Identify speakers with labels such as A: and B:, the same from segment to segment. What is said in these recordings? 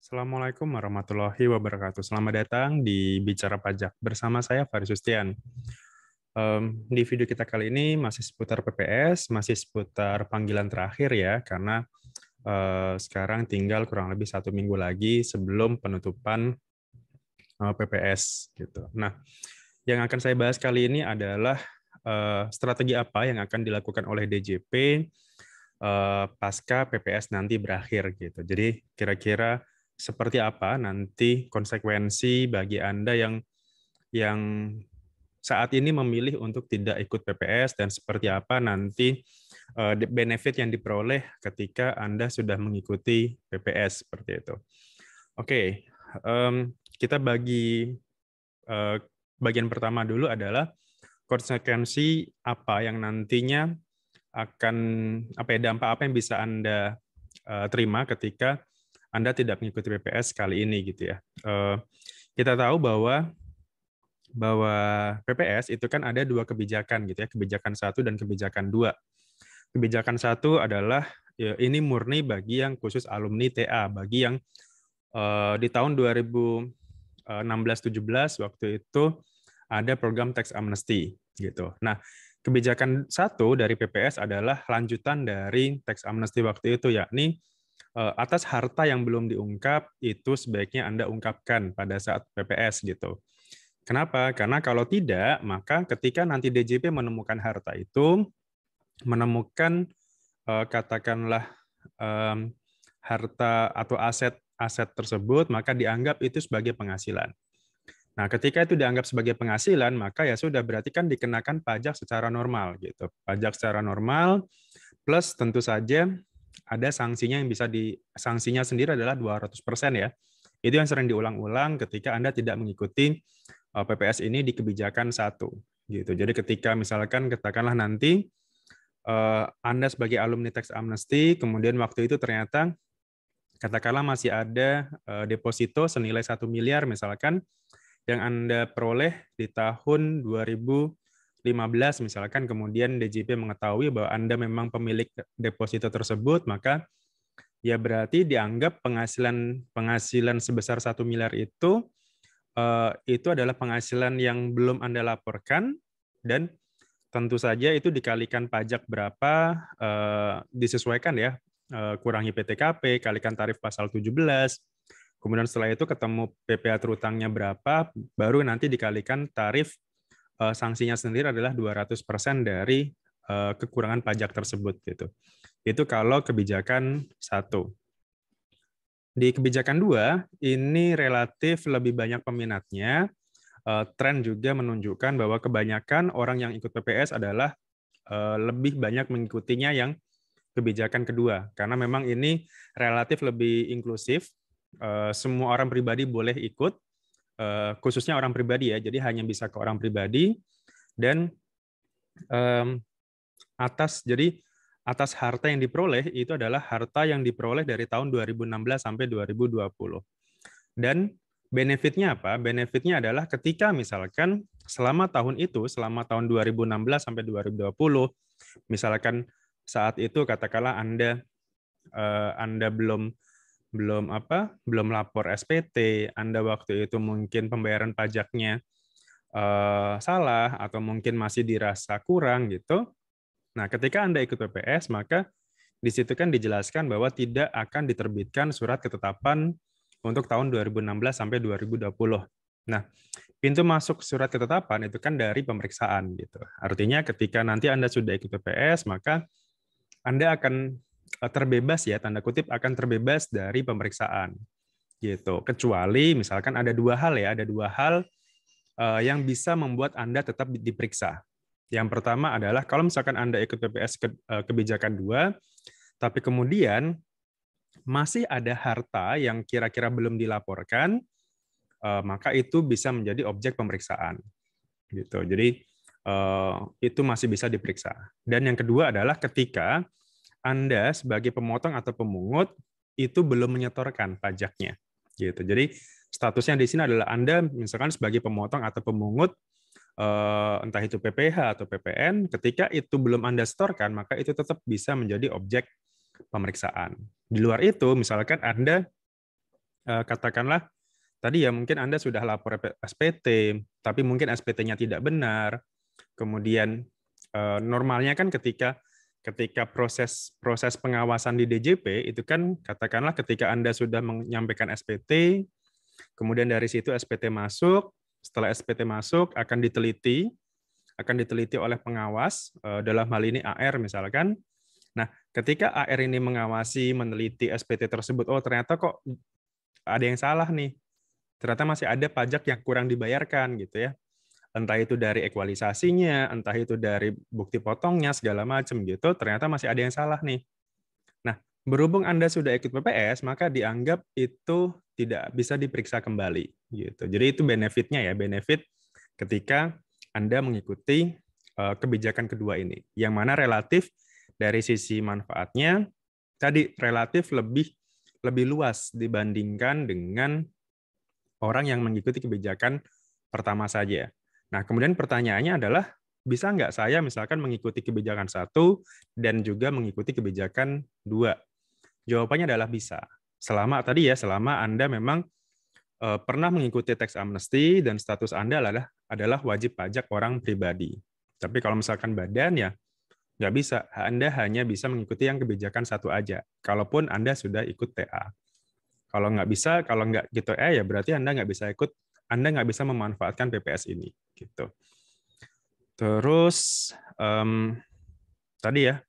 A: Assalamualaikum warahmatullahi wabarakatuh. Selamat datang di Bicara Pajak. Bersama saya Faris Sustian. Di video kita kali ini masih seputar PPS, masih seputar panggilan terakhir ya, karena sekarang tinggal kurang lebih 1 minggu lagi sebelum penutupan PPS gitu. Nah, yang akan saya bahas kali ini adalah strategi apa yang akan dilakukan oleh DJP pasca PPS nanti berakhir gitu. Jadi kira-kira seperti apa nanti konsekuensi bagi Anda yang saat ini memilih untuk tidak ikut PPS dan seperti apa nanti benefit yang diperoleh ketika Anda sudah mengikuti PPS seperti itu. Oke, kita bagi bagian pertama dulu adalah konsekuensi apa yang nantinya akan dampak apa yang bisa Anda terima ketika Anda tidak mengikuti PPS kali ini gitu ya. Kita tahu bahwa PPS itu kan ada dua kebijakan gitu ya, kebijakan 1 dan kebijakan 2. Kebijakan 1 adalah ya, ini murni bagi yang khusus alumni TA, bagi yang di tahun 2016-17 waktu itu ada program tax amnesty gitu. Nah, kebijakan 1 dari PPS adalah lanjutan dari tax amnesty waktu itu, yakni atas harta yang belum diungkap itu sebaiknya Anda ungkapkan pada saat PPS gitu. Kenapa? Karena kalau tidak, maka ketika nanti DJP menemukan harta itu, menemukan katakanlah harta atau aset tersebut, maka dianggap itu sebagai penghasilan. Nah, ketika itu dianggap sebagai penghasilan, maka ya sudah berarti kan dikenakan pajak secara normal gitu. Pajak secara normal plus tentu saja ada sanksinya yang sanksinya sendiri adalah 200% ya. Itu yang sering diulang-ulang ketika Anda tidak mengikuti PPS ini di kebijakan 1 gitu. Jadi ketika misalkan katakanlah nanti Anda sebagai alumni tax amnesty kemudian waktu itu ternyata katakanlah masih ada deposito senilai 1 miliar misalkan yang Anda peroleh di tahun 2015 misalkan, kemudian DJP mengetahui bahwa Anda memang pemilik deposito tersebut, maka ya berarti dianggap penghasilan sebesar 1 miliar itu adalah penghasilan yang belum Anda laporkan, dan tentu saja itu dikalikan pajak berapa, disesuaikan ya, kurangi PTKP, kalikan tarif pasal 17, kemudian setelah itu ketemu PPh terutangnya berapa, baru nanti dikalikan tarif sanksinya sendiri adalah 200% dari kekurangan pajak tersebut gitu. Itu kalau kebijakan 1. Di kebijakan 2, ini relatif lebih banyak peminatnya. Tren juga menunjukkan bahwa kebanyakan orang yang ikut PPS adalah lebih banyak mengikutinya yang kebijakan kedua, karena memang ini relatif lebih inklusif. Semua orang pribadi boleh ikut, khususnya orang pribadi ya, jadi hanya bisa ke orang pribadi, dan atas harta yang diperoleh itu adalah harta yang diperoleh dari tahun 2016 sampai 2020. Dan benefitnya apa? Benefitnya adalah ketika misalkan selama tahun itu, selama tahun 2016 sampai 2020, misalkan saat itu katakanlah Anda belum lapor SPT, Anda waktu itu mungkin pembayaran pajaknya salah atau mungkin masih dirasa kurang gitu. Nah, ketika Anda ikut PPS, maka di situ kan dijelaskan bahwa tidak akan diterbitkan surat ketetapan untuk tahun 2016 sampai 2020. Nah, pintu masuk surat ketetapan itu kan dari pemeriksaan gitu. Artinya ketika nanti Anda sudah ikut PPS, maka Anda akan terbebas ya, tanda kutip akan terbebas dari pemeriksaan gitu. Kecuali misalkan ada dua hal yang bisa membuat Anda tetap diperiksa. Yang pertama adalah kalau misalkan Anda ikut PPS kebijakan 2, tapi kemudian masih ada harta yang kira-kira belum dilaporkan, maka itu bisa menjadi objek pemeriksaan. Gitu. Jadi itu masih bisa diperiksa. Dan yang kedua adalah ketika Anda sebagai pemotong atau pemungut itu belum menyetorkan pajaknya. Gitu. Jadi statusnya di sini adalah Anda misalkan sebagai pemotong atau pemungut, entah itu PPh atau PPN, ketika itu belum Anda setorkan, maka itu tetap bisa menjadi objek pemeriksaan. Di luar itu, misalkan Anda katakanlah tadi ya mungkin Anda sudah lapor SPT, tapi mungkin SPT-nya tidak benar. Kemudian normalnya kan ketika proses pengawasan di DJP itu kan katakanlah ketika Anda sudah menyampaikan SPT, kemudian dari situ SPT masuk, setelah SPT masuk akan diteliti oleh pengawas, dalam hal ini AR misalkan. Nah, ketika AR ini mengawasi, meneliti SPT tersebut, oh ternyata kok ada yang salah nih. Ternyata masih ada pajak yang kurang dibayarkan gitu ya. Entah itu dari ekualisasinya, entah itu dari bukti potongnya, segala macam gitu, ternyata masih ada yang salah nih. Nah, berhubung Anda sudah ikut PPS, maka dianggap itu tidak bisa diperiksa kembali. Gitu. Jadi itu benefitnya ya, benefit ketika Anda mengikuti kebijakan kedua ini. Yang mana relatif dari sisi manfaatnya, tadi relatif lebih luas dibandingkan dengan orang yang mengikuti kebijakan pertama saja. Nah, kemudian pertanyaannya adalah, bisa nggak saya misalkan mengikuti kebijakan 1 dan juga mengikuti kebijakan 2? Jawabannya adalah bisa. Selama Anda memang pernah mengikuti tax amnesty dan status Anda adalah wajib pajak orang pribadi. Tapi kalau misalkan badan ya nggak bisa. Anda hanya bisa mengikuti yang kebijakan 1 aja. Kalaupun Anda sudah ikut TA. Kalau nggak bisa, kalau nggak gitu ya berarti Anda nggak bisa memanfaatkan PPS ini. Gitu. Terus tadi ya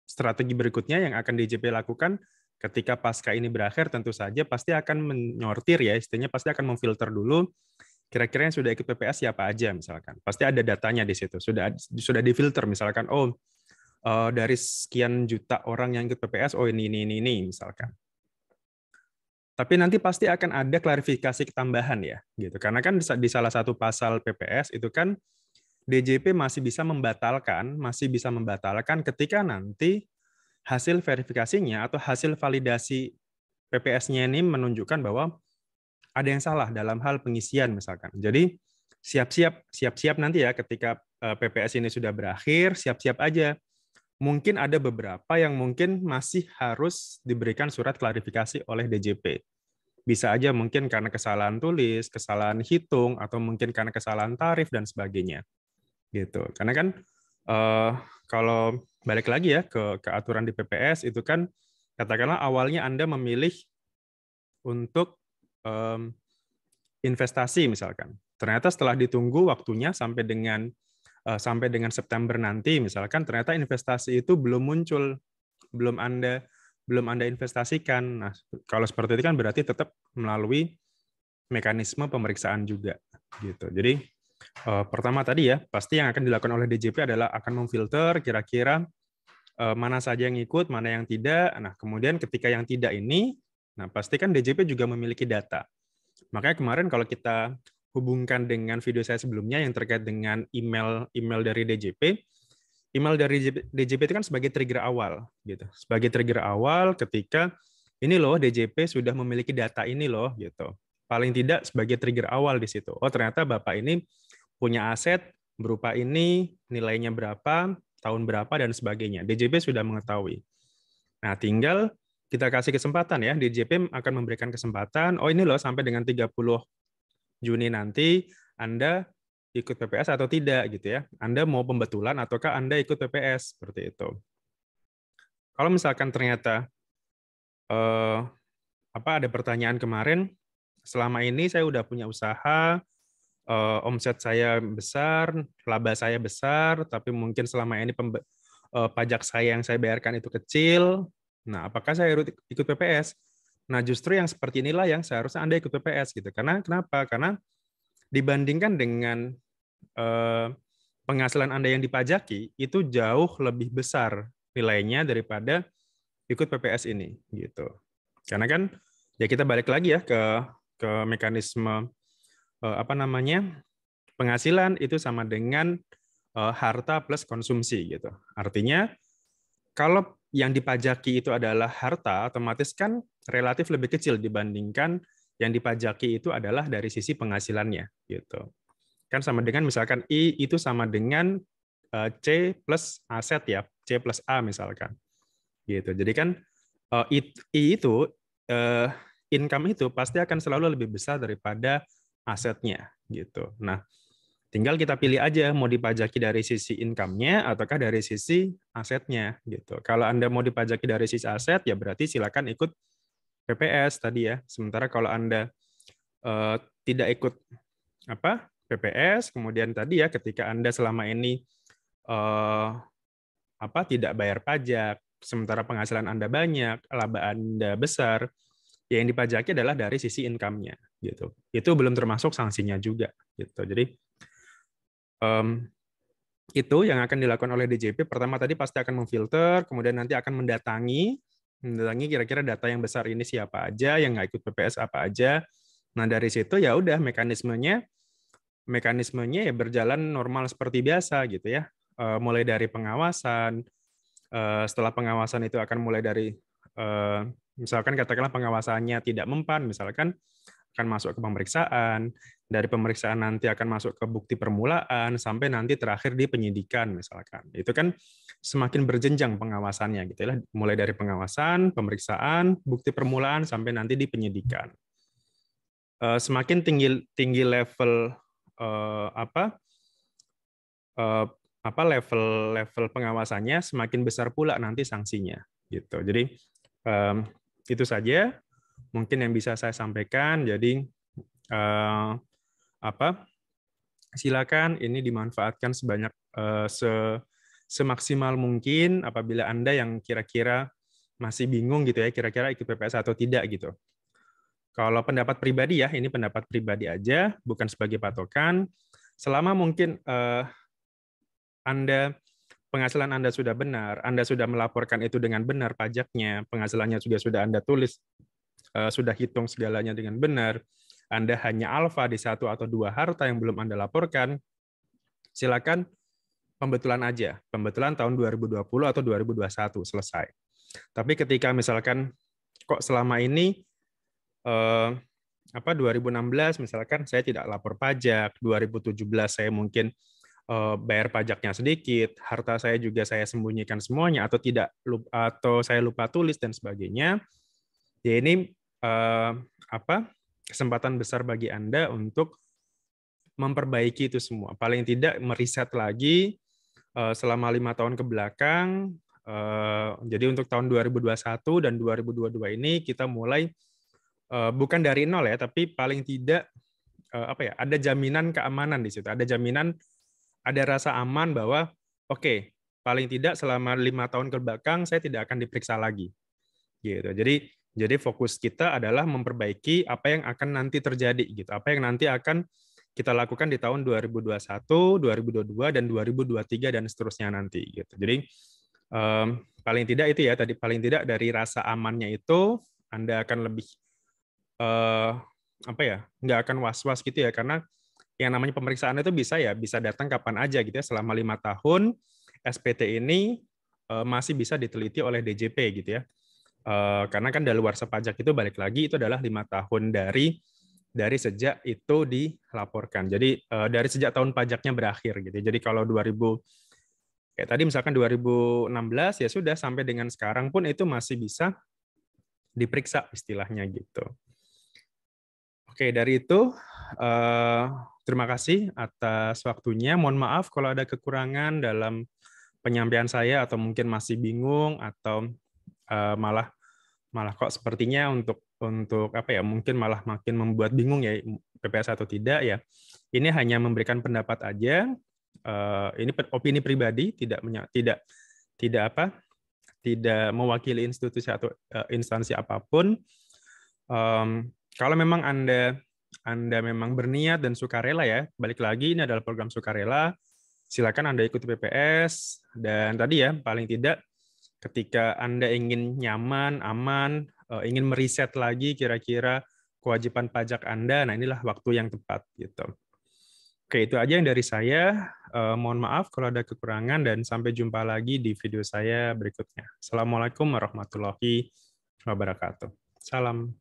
A: strategi berikutnya yang akan DJP lakukan ketika pasca ini berakhir tentu saja pasti akan menyortir ya, istilahnya pasti akan memfilter dulu kira-kira yang sudah ikut PPS siapa aja misalkan. Pasti ada datanya di situ. Sudah difilter misalkan dari sekian juta orang yang ikut PPS ini misalkan. Tapi nanti pasti akan ada klarifikasi tambahan ya, gitu. Karena kan di salah satu pasal PPS itu kan DJP masih bisa membatalkan ketika nanti hasil verifikasinya atau hasil validasi PPS-nya ini menunjukkan bahwa ada yang salah dalam hal pengisian misalkan. Jadi siap-siap nanti ya ketika PPS ini sudah berakhir, siap-siap aja. Mungkin ada beberapa yang mungkin masih harus diberikan surat klarifikasi oleh DJP. Bisa aja mungkin karena kesalahan tulis, kesalahan hitung, atau mungkin karena kesalahan tarif dan sebagainya. Gitu. Karena kan kalau balik lagi ya ke aturan di PPS itu kan katakanlah awalnya Anda memilih untuk investasi misalkan. Ternyata setelah ditunggu waktunya sampai dengan September nanti misalkan ternyata investasi itu belum muncul, belum Anda investasikan. Nah, kalau seperti itu kan berarti tetap melalui mekanisme pemeriksaan juga gitu. Jadi pertama tadi ya, pasti yang akan dilakukan oleh DJP adalah akan memfilter kira-kira mana saja yang ikut, mana yang tidak. Nah, kemudian ketika yang tidak ini, nah pasti kan DJP juga memiliki data. Makanya kemarin kalau kita hubungkan dengan video saya sebelumnya yang terkait dengan email dari DJP, email dari DJP itu kan sebagai trigger awal, gitu. Sebagai trigger awal ketika ini loh DJP sudah memiliki data ini loh, gitu. Paling tidak sebagai trigger awal di situ. Oh ternyata Bapak ini punya aset berupa ini, nilainya berapa, tahun berapa, dan sebagainya. DJP sudah mengetahui. Nah, tinggal kita kasih kesempatan ya, DJP akan memberikan kesempatan, oh ini loh sampai dengan 30 Juni nanti Anda ikut PPS atau tidak gitu ya. Anda mau pembetulan ataukah Anda ikut PPS seperti itu. Kalau misalkan ternyata ada pertanyaan kemarin, selama ini saya udah punya usaha, omset saya besar, laba saya besar, tapi mungkin selama ini pajak saya yang saya bayarkan itu kecil. Nah, apakah saya harus ikut PPS? Nah, justru yang seperti inilah yang seharusnya Anda ikut PPS gitu. Karena kenapa? Karena dibandingkan dengan penghasilan Anda yang dipajaki itu jauh lebih besar nilainya daripada ikut PPS ini gitu. Karena kan ya kita balik lagi ya ke mekanisme penghasilan itu sama dengan harta plus konsumsi gitu. Artinya kalau yang dipajaki itu adalah harta, otomatis kan relatif lebih kecil dibandingkan yang dipajaki itu adalah dari sisi penghasilannya gitu. Kan sama dengan misalkan I itu sama dengan C plus aset ya, C plus A misalkan. Gitu. Jadi kan I itu income itu pasti akan selalu lebih besar daripada asetnya gitu. Nah, tinggal kita pilih aja mau dipajaki dari sisi income-nya ataukah dari sisi asetnya gitu. Kalau Anda mau dipajaki dari sisi aset ya berarti silakan ikut PPS tadi ya. Sementara kalau Anda tidak ikut PPS, kemudian tadi ya ketika Anda selama ini tidak bayar pajak, sementara penghasilan Anda banyak, laba Anda besar, ya yang dipajaki adalah dari sisi income-nya gitu. Itu belum termasuk sanksinya juga gitu. Jadi itu yang akan dilakukan oleh DJP. Pertama tadi pasti akan memfilter, kemudian nanti akan mendatangi kira-kira data yang besar ini siapa aja, yang nggak ikut PPS apa aja. Nah dari situ ya udah mekanismenya ya berjalan normal seperti biasa gitu ya. Mulai dari pengawasan, setelah pengawasan itu akan mulai dari misalkan katakanlah pengawasannya tidak mempan, misalkan akan masuk ke pemeriksaan, dari pemeriksaan nanti akan masuk ke bukti permulaan, sampai nanti terakhir di penyidikan misalkan. Itu kan semakin berjenjang pengawasannya gitu ya, mulai dari pengawasan, pemeriksaan, bukti permulaan sampai nanti di penyidikan. Semakin tinggi level level pengawasannya, semakin besar pula nanti sanksinya gitu. Jadi itu saja mungkin yang bisa saya sampaikan. Jadi silakan ini dimanfaatkan semaksimal mungkin apabila Anda yang kira-kira masih bingung gitu ya, kira-kira ikut PPS atau tidak gitu. Kalau pendapat pribadi ya, ini pendapat pribadi aja, bukan sebagai patokan. Selama mungkin penghasilan Anda sudah benar, Anda sudah melaporkan itu dengan benar pajaknya, penghasilannya sudah Anda tulis, sudah hitung segalanya dengan benar, Anda hanya alfa di 1 atau 2 harta yang belum Anda laporkan, silakan pembetulan aja. Pembetulan tahun 2020 atau 2021 selesai. Tapi ketika misalkan kok selama ini 2016 misalkan saya tidak lapor pajak, 2017 saya mungkin bayar pajaknya sedikit, harta saya juga saya sembunyikan semuanya atau saya lupa tulis dan sebagainya. Ya ini kesempatan besar bagi Anda untuk memperbaiki itu semua. Paling tidak meriset lagi selama 5 tahun ke belakang. Jadi untuk tahun 2021 dan 2022 ini kita mulai bukan dari nol ya, tapi paling tidak ada jaminan keamanan di situ. Ada jaminan, ada rasa aman bahwa oke, paling tidak selama 5 tahun ke belakang saya tidak akan diperiksa lagi. Gitu. Jadi fokus kita adalah memperbaiki apa yang akan nanti terjadi gitu. Apa yang nanti akan kita lakukan di tahun 2021, 2022 dan 2023 dan seterusnya nanti gitu. Jadi paling tidak itu ya tadi, paling tidak dari rasa amannya itu Anda akan lebih nggak akan was-was gitu ya, karena yang namanya pemeriksaan itu bisa datang kapan aja gitu ya. Selama 5 tahun SPT ini masih bisa diteliti oleh DJP gitu ya. Karena kan daluarsa pajak itu balik lagi itu adalah 5 tahun dari sejak itu dilaporkan. Jadi dari sejak tahun pajaknya berakhir gitu. Jadi kalau kayak tadi misalkan 2016 ya sudah sampai dengan sekarang pun itu masih bisa diperiksa istilahnya gitu. Oke, dari itu terima kasih atas waktunya. Mohon maaf kalau ada kekurangan dalam penyampaian saya atau mungkin masih bingung atau malah kok sepertinya untuk mungkin malah makin membuat bingung ya PPS atau tidak ya. Ini hanya memberikan pendapat aja. Ini opini pribadi, tidak mewakili institusi atau instansi apapun. Kalau memang Anda memang berniat dan sukarela ya, balik lagi ini adalah program sukarela, silakan Anda ikuti PPS, dan tadi ya paling tidak ketika Anda ingin nyaman, aman, ingin meriset lagi kira-kira kewajiban pajak Anda, nah inilah waktu yang tepat gitu. Oke, itu aja yang dari saya. Mohon maaf kalau ada kekurangan dan sampai jumpa lagi di video saya berikutnya. Assalamualaikum warahmatullahi wabarakatuh. Salam.